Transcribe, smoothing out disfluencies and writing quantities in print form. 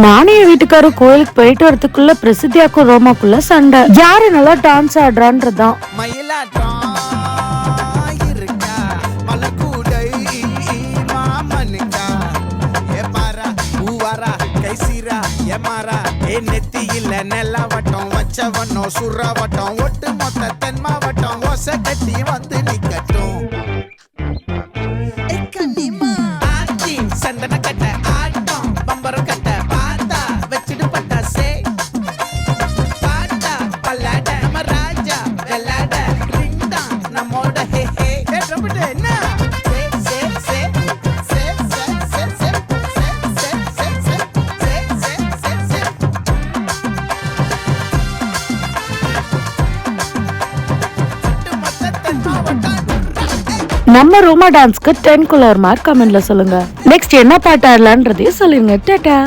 நானே என் வீட்டுக்காரர் கோயிலுக்கு போயிட்டு வரதுக்குள்ள பிரசித்தியாக்கும் ரோமாக்குள்ள சண்டை. யாரு நல்லா டான்ஸ் ஆடுறான்றதுதான். நெத்தியில நெல்லவட்டம் வச்சவட்டம் சுறவட்டம் ஒட்டு மொத்த தென் மாவட்டம் ஓசை கட்டி வந்து நிக்கட்டும். சந்தன கட்ட ஆட்டம் பம்பரம் கட்ட பார்த்தா வச்சிடு பட்டாசே பாட்டா பல்லாட நம்ம ராஜா வெள்ளாட ரிங்டா நம்மோட ஹே ஹே என்ன நம்ம ரோமா டான்ஸ்க்கு 10 குள்ள மார்க் கமெண்ட்ல சொல்லுங்க. நெக்ஸ்ட் என்ன பாட்டு ஆடலான்றதையும் சொல்லுங்க. டாடா.